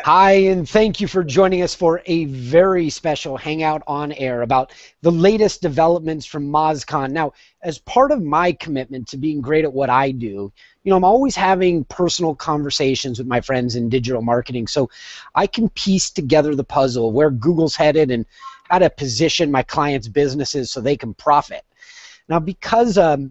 Hi, and thank you for joining us for a very special Hangout on Air about the latest developments from MozCon. Now, as part of my commitment to being great at what I do, I'm always having personal conversations with my friends in digital marketing so I can piece together the puzzle of where Google's headed and how to position my clients' businesses so they can profit. Now, because a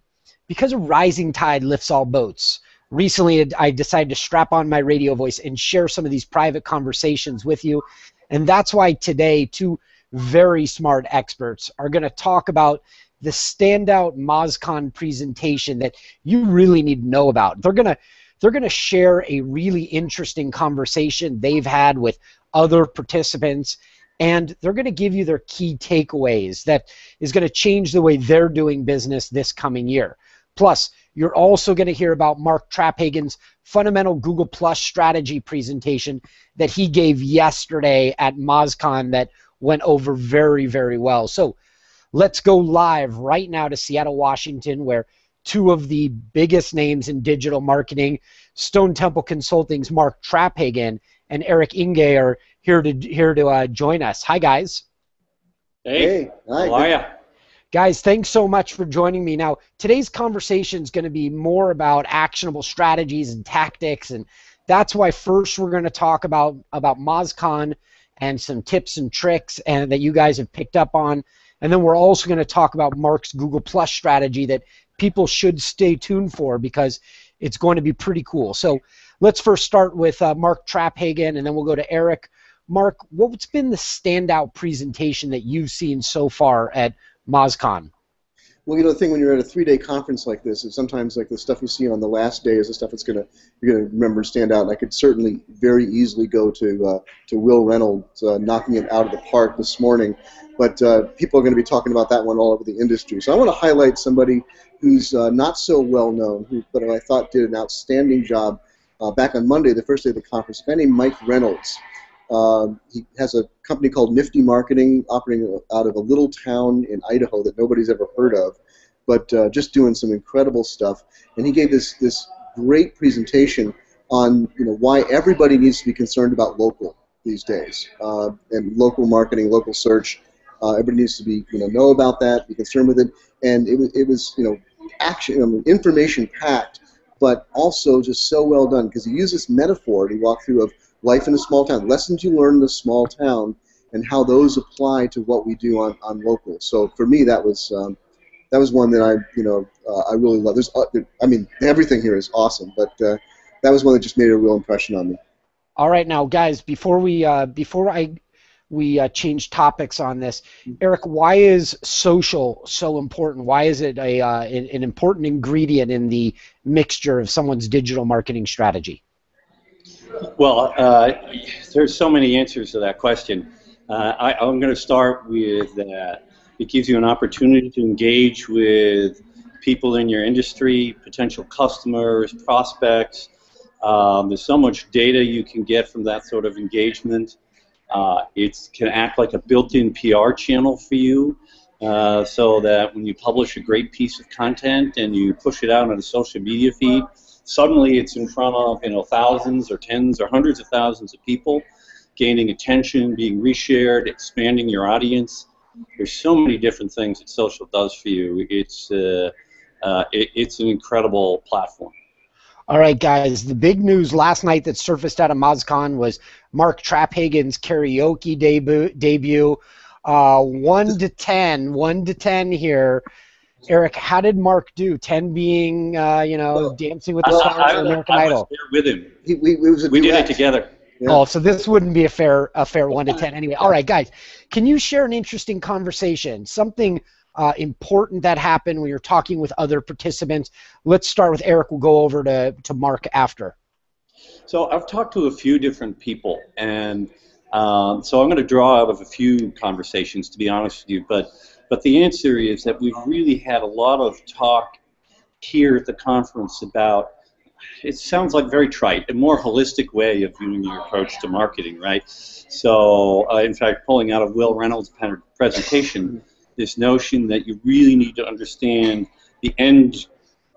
rising tide lifts all boats, recently I decided to strap on my radio voice and share some of these private conversations with you. And that's why today two very smart experts are going to talk about the standout MozCon presentation that you really need to know about. They're going to share a really interesting conversation they've had with other participants, and they're going to give you their key takeaways that is going to change the way they're doing business this coming year. Plus, you're also going to hear about Mark Traphagen's fundamental Google Plus strategy presentation that he gave yesterday at MozCon that went over very, very well. So let's go live right now to Seattle, Washington, where two of the biggest names in digital marketing, Stone Temple Consulting's Mark Traphagen and Enge are here to join us. Hi, guys. Hey. Hi. How are you? Guys, thanks so much for joining me. Now, today's conversation is going to be more about actionable strategies and tactics, and that's why first we're going to talk about MozCon and some tips and tricks and that you guys have picked up on, and then we're also going to talk about Mark's Google Plus strategy that people should stay tuned for because it's going to be pretty cool. So let's first start with Mark Traphagen, and then we'll go to Eric. Mark, what's been the standout presentation that you've seen so far at MozCon? Well, the thing when you're at a 3-day conference like this is sometimes like the stuff you see on the last day is the stuff you're gonna remember and stand out. And I could certainly very easily go to Will Reynolds knocking it out of the park this morning, but people are going to be talking about that one all over the industry. So I want to highlight somebody who's not so well known, but I thought did an outstanding job back on Monday, the first day of the conference. A guy named Mike Reynolds. He has a company called Nifty Marketing operating out of a little town in Idaho that nobody's ever heard of, but just doing some incredible stuff. And he gave this great presentation on why everybody needs to be concerned about local these days and local marketing, local search. Everybody needs to be know about that, be concerned with it, and it was action, information packed, but also just so well done because he used this metaphor that he walked through of life in a small town, lessons you learn in a small town, and how those apply to what we do on local. So for me, that was one that I really love. Everything here is awesome, but that was one that just made a real impression on me. All right, now guys, before we change topics on this, Eric, why is social so important? Why is it an important ingredient in the mixture of someone's digital marketing strategy? Well, there's so many answers to that question. I'm going to start with that. It gives you an opportunity to engage with people in your industry, potential customers, prospects. There's so much data you can get from that sort of engagement. It can act like a built-in PR channel for you, so that when you publish a great piece of content and you push it out on a social media feed, suddenly it's in front of thousands or tens or hundreds of thousands of people, gaining attention, being reshared, expanding your audience. There's so many different things that social does for you. It's an incredible platform. All right, guys, the big news last night that surfaced out of MozCon was Mark Traphagen's karaoke debut. 1 to 10 here. Eric, how did Mark do? 10 being, Dancing with the Stars or American Idol? I was there with him. We did it together. Yeah. Oh, so this wouldn't be a fair 1 to 10 anyway. All right, guys, can you share an interesting conversation, something important that happened when you're talking with other participants? Let's start with Eric. We'll go over to Mark after. So I've talked to a few different people, and so I'm going to draw out of a few conversations, to be honest with you, but the answer is that we've really had a lot of talk here at the conference about, it sounds like very trite, a more holistic way of viewing your approach to marketing, right? So, in fact, pulling out of Will Reynolds' presentation, this notion that you really need to understand the end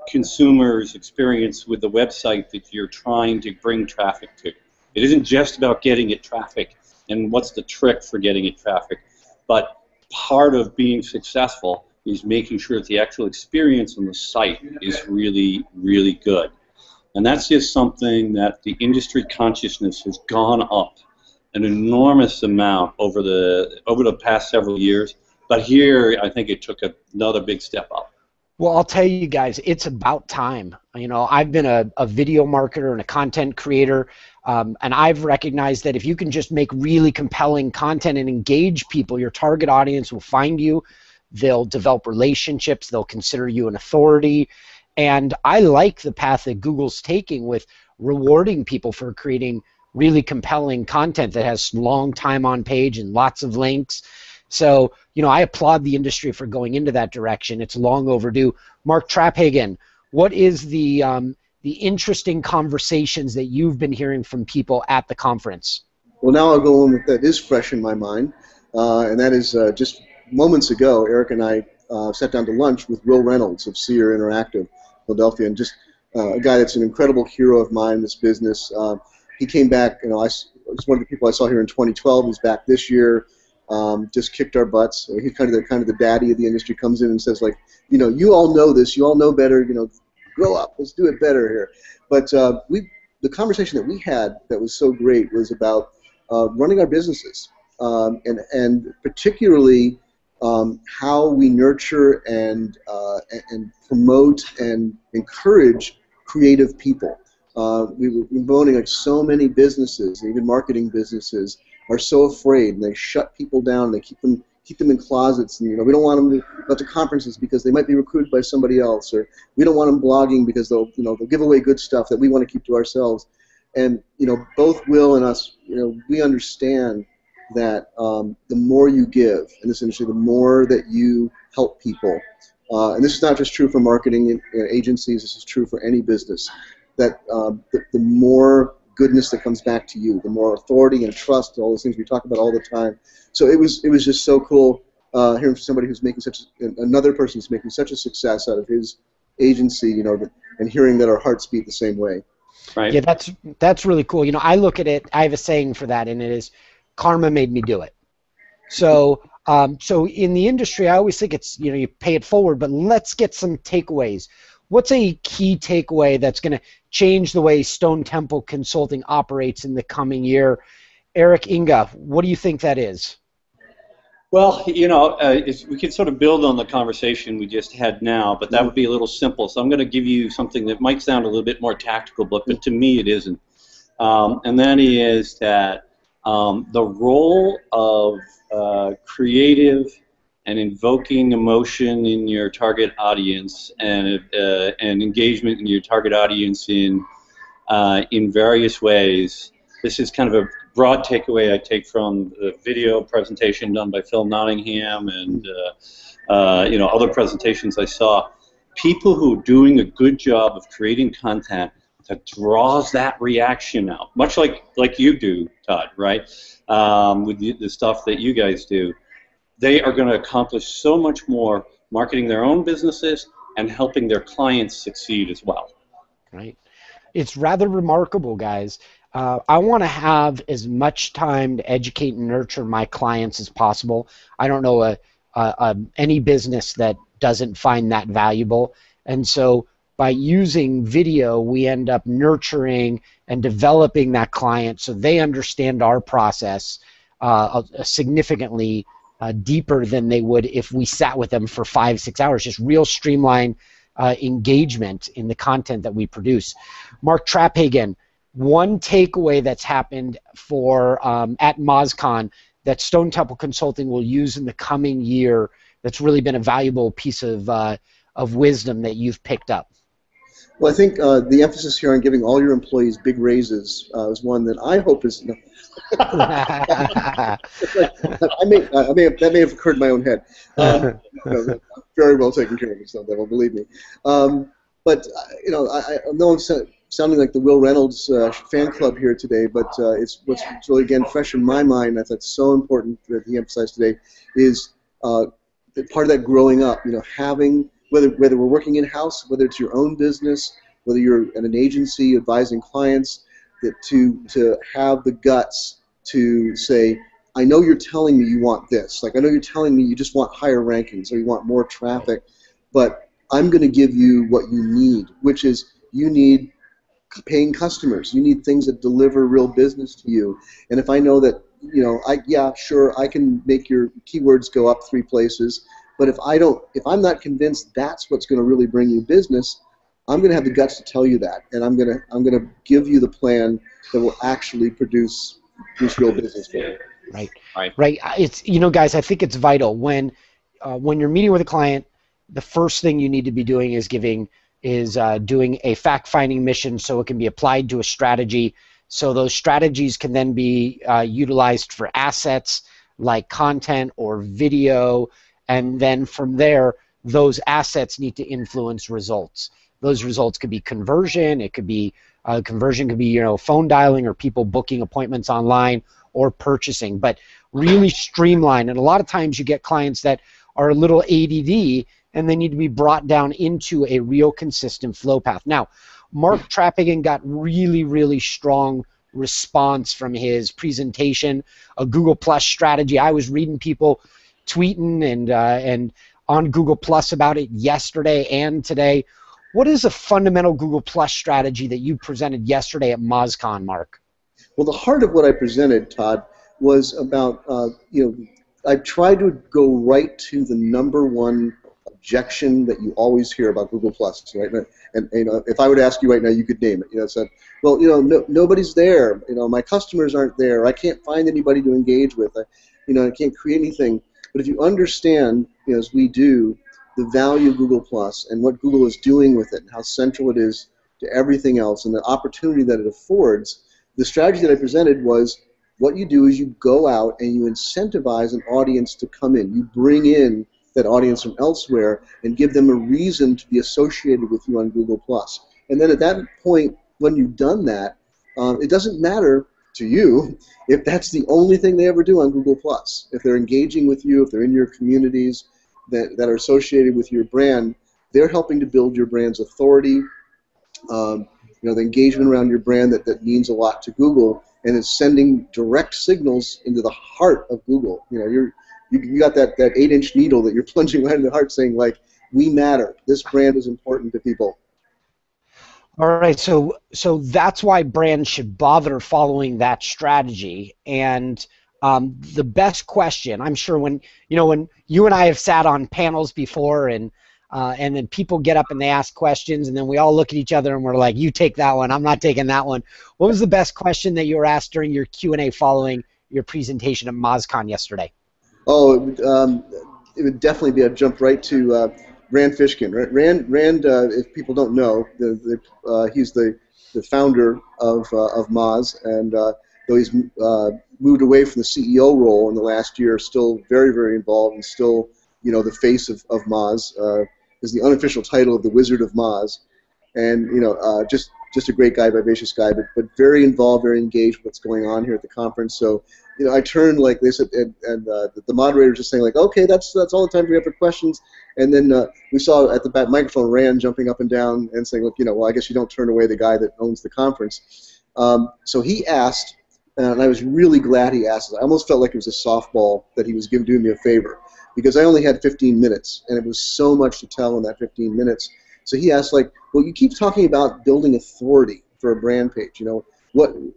consumer's experience with the website that you're trying to bring traffic to. It isn't just about getting it traffic and what's the trick for getting it traffic, but part of being successful is making sure that the actual experience on the site is really, really good. And that's just something that the industry consciousness has gone up an enormous amount over the past several years. But here, I think it took another big step up. Well, I'll tell you guys, it's about time. You know, I've been a video marketer and a content creator, and I've recognized that if you can just make really compelling content and engage people, your target audience will find you. They'll develop relationships. They'll consider you an authority. And I like the path that Google's taking with rewarding people for creating really compelling content that has long time on page and lots of links. So, you know, I applaud the industry for going into that direction. It's long overdue. Mark Traphagen, what is the interesting conversations that you've been hearing from people at the conference? Well, now I'll go on with that is fresh in my mind, and that is just moments ago, Eric and I sat down to lunch with Will Reynolds of Seer Interactive, Philadelphia, and just a guy that's an incredible hero of mine in this business. He came back, you know, he's one of the people I saw here in 2012. He's back this year. Just kicked our butts. He's kind of the daddy of the industry. Comes in and says, like, you know, you all know this, you all know better. You know, grow up. Let's do it better here. But the conversation that we had that was so great was about running our businesses, and particularly how we nurture and promote and encourage creative people. We were promoting like so many businesses, even marketing businesses, are so afraid, and they shut people down. They keep them in closets, and you know, we don't want them to go to conferences because they might be recruited by somebody else, or we don't want them blogging because they'll give away good stuff that we want to keep to ourselves. And you know, both Will and us, you know, we understand that the more you give in this industry, the more that you help people. And this is not just true for marketing agencies. This is true for any business. That the more goodness that comes back to you, the more authority and trust, all those things we talk about all the time. So it was just so cool hearing from somebody who's making another person who's making such a success out of his agency, you know, and hearing that our hearts beat the same way. Right. Yeah, that's really cool. You know, I look at it. I have a saying for that, and it is, "Karma made me do it." So, so in the industry, I always think it's, you know, you pay it forward, but let's get some takeaways. What's a key takeaway that's going to change the way Stone Temple Consulting operates in the coming year? Eric, Enge, what do you think that is? Well, you know, we could sort of build on the conversation we just had now, but that would be a little simple. So I'm going to give you something that might sound a little bit more tactical, but to me it isn't. And that is that the role of creative and invoking emotion in your target audience and engagement in your target audience in various ways. This is kind of a broad takeaway I take from the video presentation done by Phil Nottingham and you know, other presentations I saw. People who are doing a good job of creating content that draws that reaction out, much like you do, Todd, right? With the stuff that you guys do. They are going to accomplish so much more marketing their own businesses and helping their clients succeed as well. Right. It's rather remarkable, guys. I want to have as much time to educate and nurture my clients as possible. I don't know any business that doesn't find that valuable. And so by using video, we end up nurturing and developing that client so they understand our process significantly deeper than they would if we sat with them for 5-6 hours. Just real streamlined engagement in the content that we produce. Mark Traphagen, one takeaway that's happened for at MozCon that Stone Temple Consulting will use in the coming year that's really been a valuable piece of wisdom that you've picked up? Well, I think the emphasis here on giving all your employees big raises is one that I hope is. That may have occurred in my own head. You know, very well taken care of yourself, Devil, believe me. But you know, I know I'm sounding like the Will Reynolds fan club here today, but it's what's really again fresh in my mind. I thought it's so important that he emphasized today is part of that growing up. You know, having whether we're working in house, whether it's your own business, whether you're at an agency advising clients, that to have the guts to say, I know you're telling me you want this. Like, I know you're telling me you just want higher rankings or you want more traffic, but I'm going to give you what you need, which is you need paying customers. You need things that deliver real business to you. And if I know that, yeah, sure, I can make your keywords go up 3 places, but if I'm not convinced that's what's going to really bring you business, I'm going to have the guts to tell you that, and I'm going to give you the plan that will actually produce real business for you. Right. It's guys, I think it's vital when you're meeting with a client. The first thing you need to be doing is doing a fact-finding mission so it can be applied to a strategy. So those strategies can then be utilized for assets like content or video, and then from there, those assets need to influence results. Those results could be conversion. It could be conversion could be phone dialing or people booking appointments online or purchasing, but really streamline. And a lot of times you get clients that are a little ADD and they need to be brought down into a real consistent flow path. Now, Mark Traphagen got really, really strong response from his presentation, a Google Plus strategy. I was reading people tweeting and on Google Plus about it yesterday and today. What is a fundamental Google Plus strategy that you presented yesterday at MozCon, Mark? Well, the heart of what I presented, Todd, was about, I tried to go right to the #1 objection that you always hear about Google Plus, right? And if I would ask you right now, you could name it. Said, well, nobody's there. My customers aren't there. I can't find anybody to engage with. I can't create anything. But if you understand, as we do, the value of Google Plus and what Google is doing with it and how central it is to everything else and the opportunity that it affords, the strategy that I presented was what you do is you go out and you incentivize an audience to come in. You bring in that audience from elsewhere and give them a reason to be associated with you on Google Plus. And then at that point, when you've done that, it doesn't matter to you if that's the only thing they ever do on Google Plus. If they're engaging with you, if they're in your communities that are associated with your brand, they're helping to build your brand's authority. The engagement around your brand that means a lot to Google, and it's sending direct signals into the heart of Google. You got that 8-inch needle that you're plunging right in the heart, saying like, we matter. This brand is important to people. All right, so that's why brands should bother following that strategy. And the best question, I'm sure, when you and I have sat on panels before, and then people get up and they ask questions, and then we all look at each other and we're like, you take that one, I'm not taking that one. What was the best question that you were asked during your Q&A following your presentation at MozCon yesterday? Oh, it would definitely be, I'd jump right to Rand Fishkin. Rand, if people don't know, he's the founder of Moz, and though he's moved away from the CEO role in the last year, still very, very involved and still, the face of Moz, is the unofficial title of the Wizard of Moz, and just a great guy, vivacious guy, but very involved, very engaged with what's going on here at the conference. So, I turned like this, and the moderator just saying like, okay, that's all the time we have for questions. And then we saw at the back microphone Rand jumping up and down and saying, look, well, I guess you don't turn away the guy that owns the conference. So he asked, and I was really glad he asked. I almost felt like it was a softball that he was doing me a favor, because I only had 15 minutes, and it was so much to tell in that 15 minutes. So he asked, like, well, you keep talking about building authority for a brand page.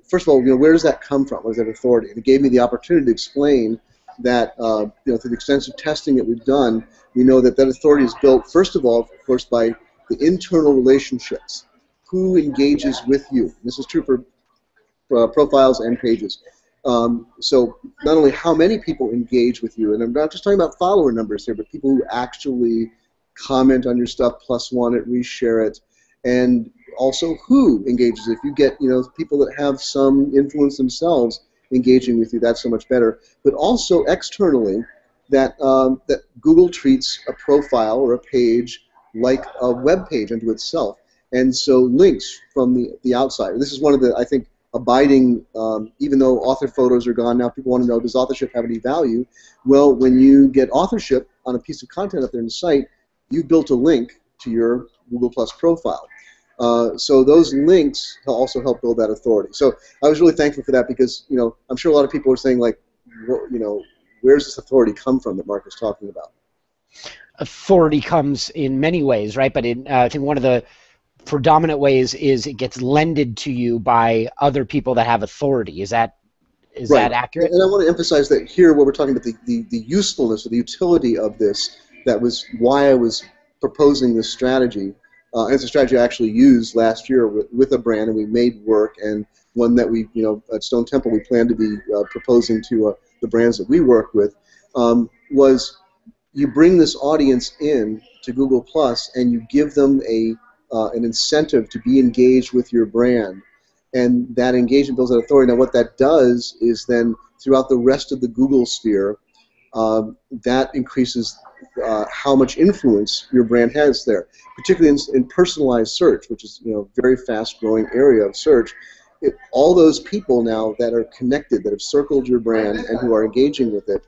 First of all, where does that come from? What is that authority? And it gave me the opportunity to explain that, through the extensive testing that we've done, we know that authority is built, first of all, of course, by the internal relationships. Who engages with you? This is true for profiles and pages. So not only how many people engage with you, and I'm not just talking about follower numbers here, but people who actually comment on your stuff, +1 it, reshare it, and also who engages. If you get people that have some influence themselves engaging with you, that's so much better. But also externally, that Google treats a profile or a page like a web page unto itself, and so links from the outside. This is one of the, I think, abiding, even though author photos are gone now, people want to know, does authorship have any value? Well, when you get authorship on a piece of content up there in the site, you built a link to your Google Plus profile. So those links also help build that authority. So I was really thankful for that because, you know, I'm sure a lot of people are saying, like, you know, where's this authority come from that Mark was talking about? Authority comes in many ways, right? But I think one of the predominant ways is it gets lended to you by other people that have authority. Is that Right. accurate? And I want to emphasize that here, what we're talking about, the usefulness or the utility of this, that was why I was proposing this strategy. And it's a strategy I actually used last year with a brand, and we made work, and one that we, you know, at Stone Temple, we plan to be proposing to the brands that we work with, was you bring this audience in to Google Plus, and you give them an incentive to be engaged with your brand. And that engagement builds that authority. Now, what that does is then throughout the rest of the Google sphere, that increases how much influence your brand has there, particularly in personalized search, which is, you know, a very fast-growing area of search. All those people now that are connected, that have circled your brand and who are engaging with it,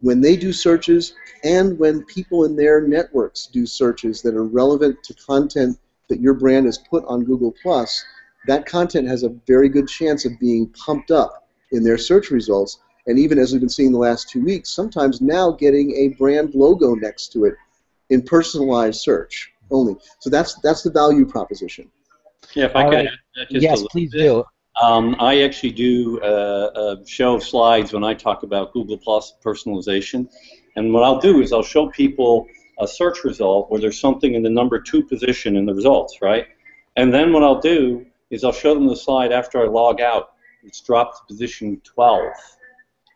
when they do searches and when people in their networks do searches that are relevant to content that your brand has put on Google+, that content has a very good chance of being pumped up in their search results, and even as we've been seeing the last 2 weeks, sometimes now getting a brand logo next to it in personalized search only. So that's the value proposition. Yeah, if I could add just a yes, little please bit. do. I actually do a show of slides when I talk about Google Plus personalization. And what I'll do is I'll show people a search result where there's something in the number 2 position in the results, right? And then what I'll do is I'll show them the slide after I log out. It's dropped to position 12.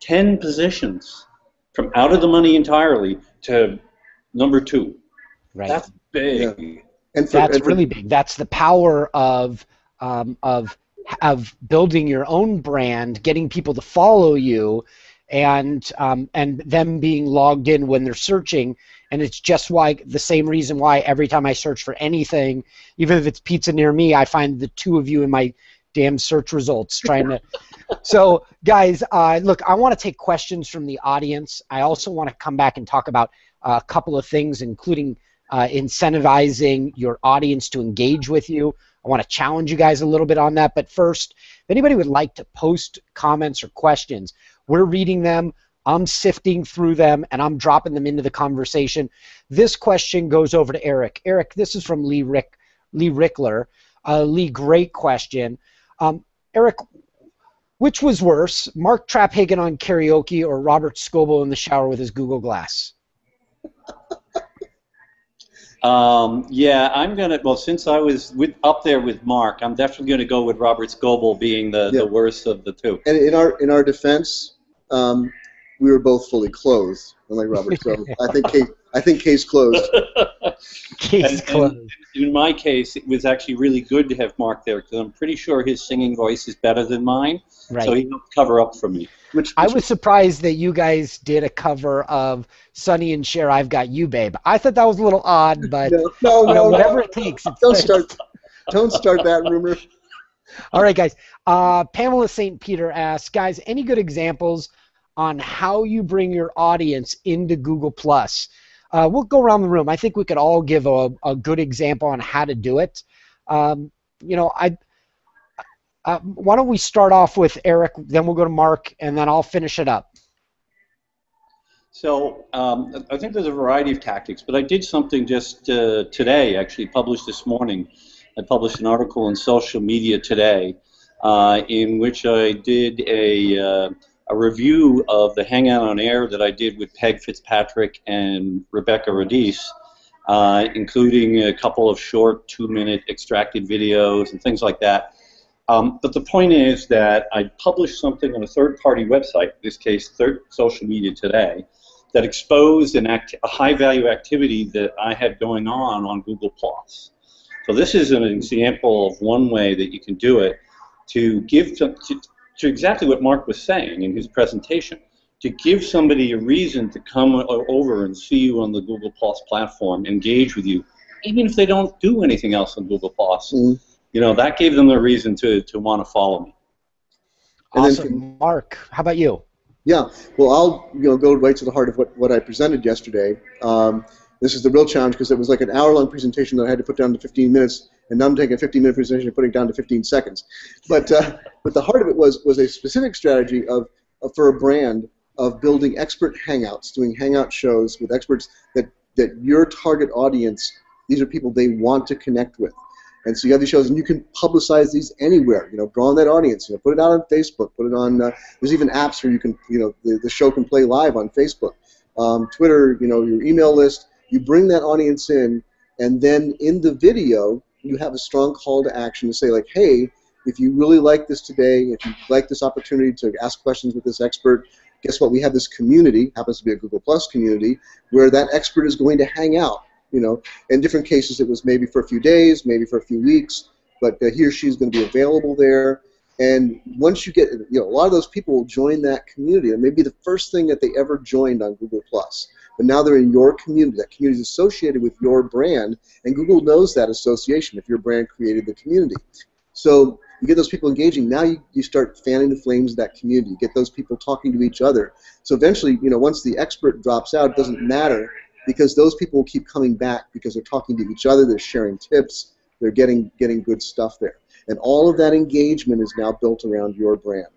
10 positions from out of the money entirely to number 2. Right. That's big. Yeah. And that's really big. That's the power of building your own brand, getting people to follow you, and them being logged in when they're searching. And it's just the same reason why every time I search for anything, even if it's pizza near me, I find the 2 of you in my damn search results trying to. So, guys, look, I want to take questions from the audience. I also want to come back and talk about a couple of things, including incentivizing your audience to engage with you. I want to challenge you guys a little bit on that. But first, if anybody would like to post comments or questions, we're reading them. I'm sifting through them, and I'm dropping them into the conversation. This question goes over to Eric. Eric, this is from Lee Rickler. Lee, great question. Eric, which was worse, Mark Traphagen on karaoke or Robert Scoble in the shower with his Google Glass? Yeah, I'm gonna. Well, since I was up there with Mark, I'm definitely gonna go with Robert Scoble being the worst of the 2. And in our defense, we were both fully clothed, unlike Robert. So I think case closed. Case closed. And in my case, it was actually really good to have Mark there because I'm pretty sure his singing voice is better than mine. Right. So he helped cover up for me. I was surprised that you guys did a cover of Sonny and Cher, I've Got You, Babe. I thought that was a little odd, but no, whatever it takes. Don't start that rumor. All right, guys. Pamela St. Peter asks, guys, any good examples on how you bring your audience into Google+? We'll go around the room. I think we could all give a good example on how to do it. You know, why don't we start off with Eric, then we'll go to Mark, and then I'll finish it up. So I think there's a variety of tactics, but I did something just today, actually published this morning. I published an article in Social Media Today in which I did a review of the Hangout on Air that I did with Peg Fitzpatrick and Rebecca Radice, including a couple of short 2-minute extracted videos and things like that. But the point is that I published something on a third-party website, in this case Social Media Today, that exposed a high-value activity that I had going on Google+. So this is an example of one way that you can do it to give to exactly what Mark was saying in his presentation, to give somebody a reason to come over and see you on the Google Plus platform, engage with you, even if they don't do anything else on Google Plus. Mm-hmm. You know, that gave them a reason to want to follow me. Awesome. And then, Mark, how about you? Yeah, well, I'll go right to the heart of what I presented yesterday. This is the real challenge because it was like an hour-long presentation that I had to put down to 15 minutes, and now I'm taking a 15-minute presentation and putting it down to 15 seconds. But the heart of it was a specific strategy for a brand of building expert hangouts, doing hangout shows with experts that your target audience, these are people they want to connect with. And so you have these shows, and you can publicize these anywhere. Draw on that audience. Put it out on Facebook. Put it on. There's even apps where you can, the show can play live on Facebook, Twitter. Your email list. You bring that audience in, and then in the video, you have a strong call to action to say, like, hey, if you really like this today, if you like this opportunity to ask questions with this expert, guess what? We have this community, happens to be a Google Plus community, where that expert is going to hang out. In different cases, it was maybe for a few days, maybe for a few weeks, but he or she is going to be available there. And once you get, a lot of those people will join that community. It may be the first thing that they ever joined on Google Plus, but now they're in your community. That community is associated with your brand, and Google knows that association if your brand created the community. So you get those people engaging. Now you start fanning the flames of that community. You get those people talking to each other. So eventually, once the expert drops out, it doesn't matter, because those people will keep coming back because they're talking to each other, they're sharing tips, they're getting good stuff there. And all of that engagement is now built around your brand.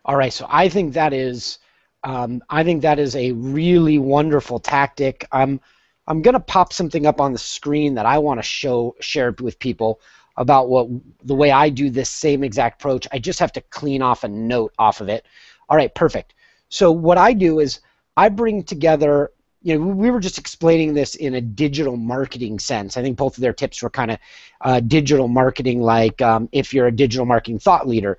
All right, so I think that is a really wonderful tactic. I'm going to pop something up on the screen that I want to share with people about the way I do this same exact approach. I just have to clean off a note off of it. All right, perfect. So what I do is I bring together, we were just explaining this in a digital marketing sense. I think both of their tips were kind of digital marketing, like if you're a digital marketing thought leader.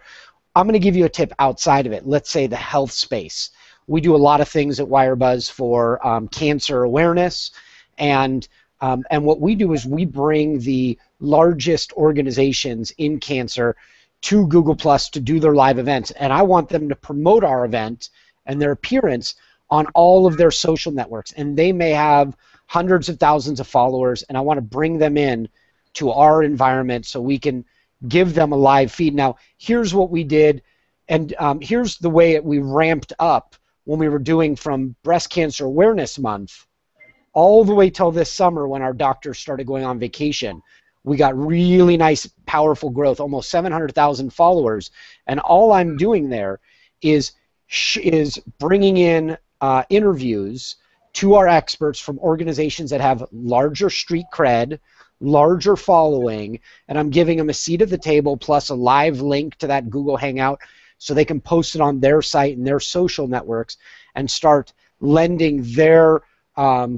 I'm going to give you a tip outside of it. Let's say the health space. We do a lot of things at Wirebuzz for cancer awareness, and what we do is we bring the largest organizations in cancer to Google Plus to do their live events, and I want them to promote our event and their appearance on all of their social networks, and they may have hundreds of thousands of followers, and I want to bring them in to our environment so we can give them a live feed. Now, here's what we did, and here's the way we ramped up when we were doing from Breast Cancer Awareness Month all the way till this summer when our doctors started going on vacation. We got really nice, powerful growth, almost 700,000 followers, and all I'm doing there is bringing in interviews to our experts from organizations that have larger street cred, larger following, and I'm giving them a seat at the table plus a live link to that Google Hangout so they can post it on their site and their social networks and start lending their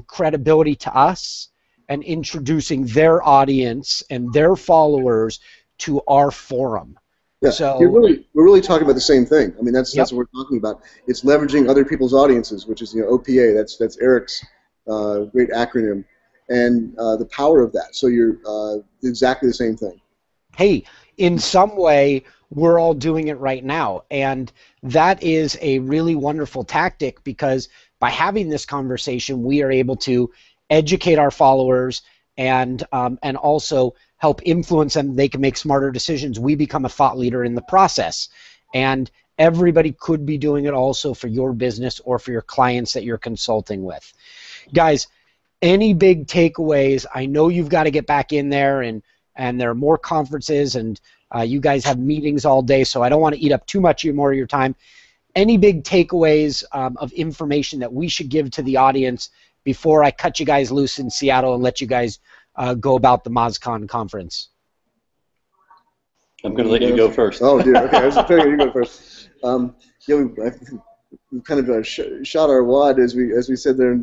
credibility to us and introducing their audience and their followers to our forum. Yeah, so we're really talking about the same thing. I mean, that's what we're talking about. It's leveraging other people's audiences, which is OPA. That's Eric's great acronym, and the power of that. So you're exactly the same thing. Hey, in some way, we're all doing it right now, and that is a really wonderful tactic because by having this conversation, we are able to educate our followers and also help influence them. They can make smarter decisions. We become a thought leader in the process. And everybody could be doing it also for your business or for your clients that you're consulting with. Guys, any big takeaways? I know you've got to get back in there, and there are more conferences, and you guys have meetings all day, so I don't want to eat up too much more of your time. Any big takeaways of information that we should give to the audience before I cut you guys loose in Seattle and let you guys go about the MozCon conference? I'm going to let you go first. Oh, dear. Okay, I was figuring you go first. We kind of shot our wad as we said there,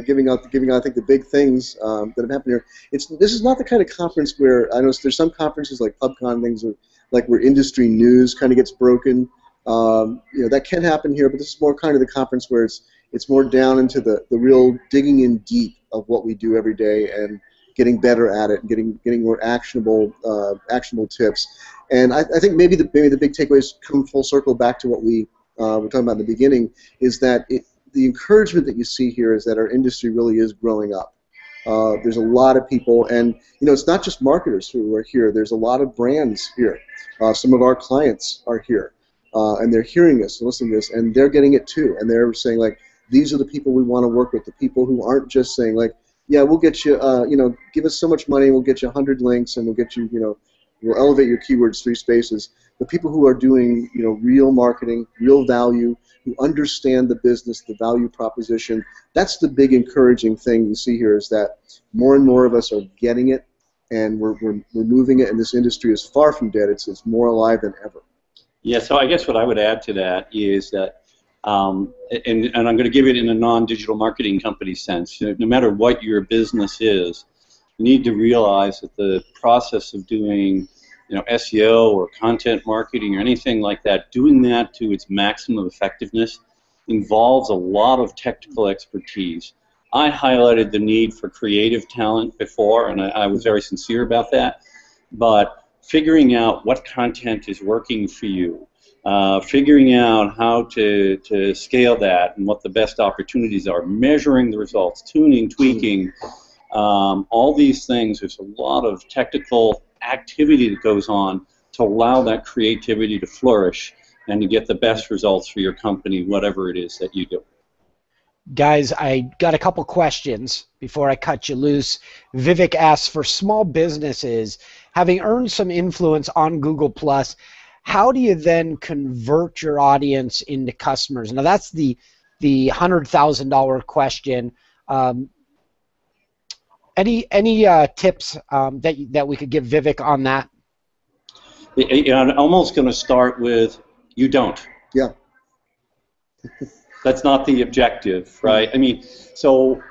giving out I think the big things that have happened here. This is not the kind of conference where I know there's some conferences like PubCon, things where industry news kind of gets broken. That can happen here, but this is more kind of the conference where it's more down into the real digging in deep of what we do every day and getting better at it and getting more actionable tips. And I think maybe the big takeaways come full circle back to what we were talking about in the beginning, is that the encouragement that you see here is that our industry really is growing up. There's a lot of people, and it's not just marketers who are here. There's a lot of brands here. Some of our clients are here, and they're hearing this and listening to this, and they're getting it too. And they're saying, like, these are the people we want to work with, the people who aren't just saying like, yeah, we'll get you, give us so much money, we'll get you 100 links, and we'll get you, we'll elevate your keywords 3 spaces. The people who are doing, real marketing, real value, who understand the business, the value proposition, that's the big encouraging thing you see here, is that more and more of us are getting it, and we're moving it, and this industry is far from dead. It's more alive than ever. Yeah, so I guess what I would add to that is that, and I'm going to give it in a non-digital marketing company sense, no matter what your business is, you need to realize that the process of doing SEO or content marketing or anything like that, doing that to its maximum effectiveness involves a lot of technical expertise. I highlighted the need for creative talent before, and I was very sincere about that, but figuring out what content is working for you, figuring out how to scale that and what the best opportunities are, measuring the results, tuning, tweaking, all these things. There's a lot of technical activity that goes on to allow that creativity to flourish and to get the best results for your company, whatever it is that you do. Guys, I got a couple questions before I cut you loose. Vivek asks, for small businesses, having earned some influence on Google+, how do you then convert your audience into customers? Now, that's the $100,000 question. Any tips that we could give Vivek on that? I'm almost going to start with, you don't. Yeah. That's not the objective, right? I mean, so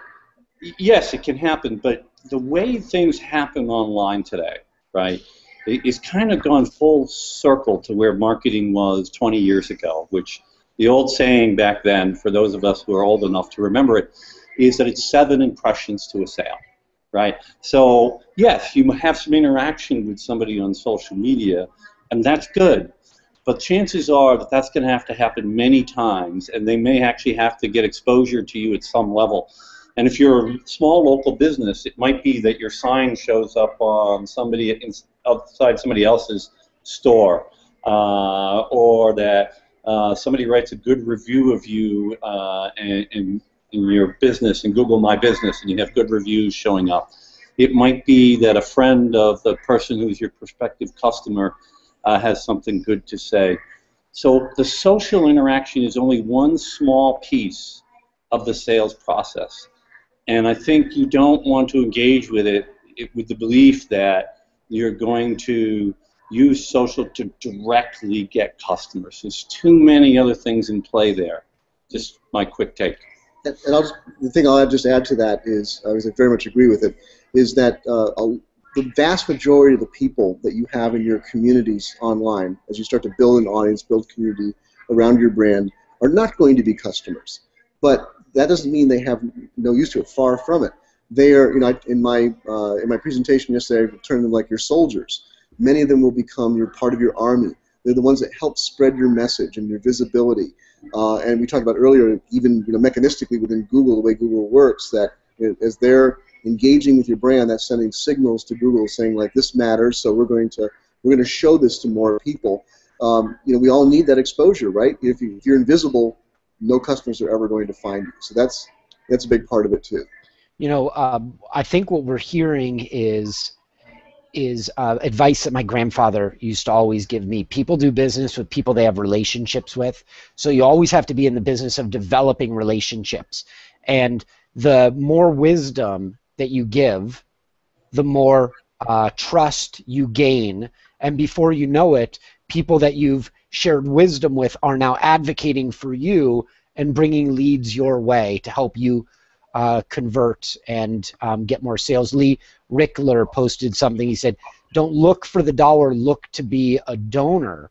yes, it can happen, but the way things happen online today, right, it's kind of gone full circle to where marketing was 20 years ago, which the old saying back then, for those of us who are old enough to remember it, is that it's 7 impressions to a sale, right? So yes, you have some interaction with somebody on social media, and that's good. But chances are that that's going to have to happen many times, and they may actually have to get exposure to you at some level. And if you're a small local business, it might be that your sign shows up on outside somebody else's store, or that somebody writes a good review of you in your business in Google My Business, and you have good reviews showing up. It might be that a friend of the person who's your prospective customer has something good to say. So the social interaction is only one small piece of the sales process. And I think you don't want to engage with it with the belief that you're going to use social to directly get customers. There's too many other things in play there. Just my quick take. And the thing I'll just add to that is, I very much agree with it, is that the vast majority of the people that you have in your communities online, as you start to build an audience, build community around your brand, are not going to be customers. But that doesn't mean they have no use to it. Far from it. They are, in my presentation yesterday, I termed them like your soldiers. Many of them will become part of your army. They're the ones that help spread your message and your visibility. And we talked about earlier, even mechanistically within Google, the way Google works, that as they're engaging with your brand, that's sending signals to Google saying like, this matters, so we're going to show this to more people. We all need that exposure, right? If you're invisible, no customers are ever going to find you. So that's a big part of it too. I think what we're hearing is advice that my grandfather used to always give me. People do business with people they have relationships with. So you always have to be in the business of developing relationships. And the more wisdom that you give, the more trust you gain. And before you know it, people that you've shared wisdom with are now advocating for you and bringing leads your way to help you convert and get more sales. Lee Rickler posted something. He said, don't look for the dollar, look to be a donor.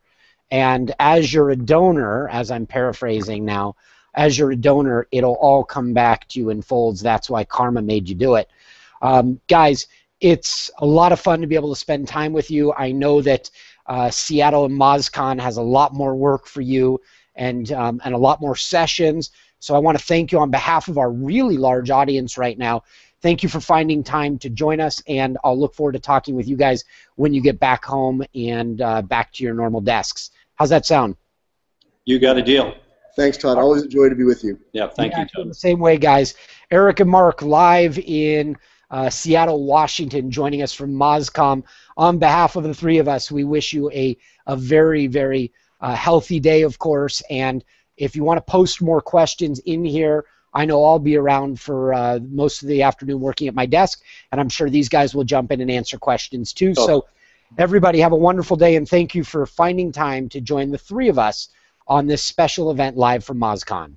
And as you're a donor, as I'm paraphrasing now, as you're a donor, it'll all come back to you in folds. That's why karma made you do it. Guys, it's a lot of fun to be able to spend time with you. I know that Seattle and MozCon has a lot more work for you and a lot more sessions. So I want to thank you on behalf of our really large audience right now. Thank you for finding time to join us, and I'll look forward to talking with you guys when you get back home and back to your normal desks. How's that sound? You got a deal. Thanks, Todd. Always a joy to be with you. Yeah, thank you, Todd. The same way, guys. Eric and Mark live in Seattle, Washington, joining us from MozCon. On behalf of the three of us, we wish you a very, very healthy day, of course. And if you want to post more questions in here, I know I'll be around for most of the afternoon working at my desk, and I'm sure these guys will jump in and answer questions too. Oh. So everybody have a wonderful day, and thank you for finding time to join the three of us on this special event live from MozCon.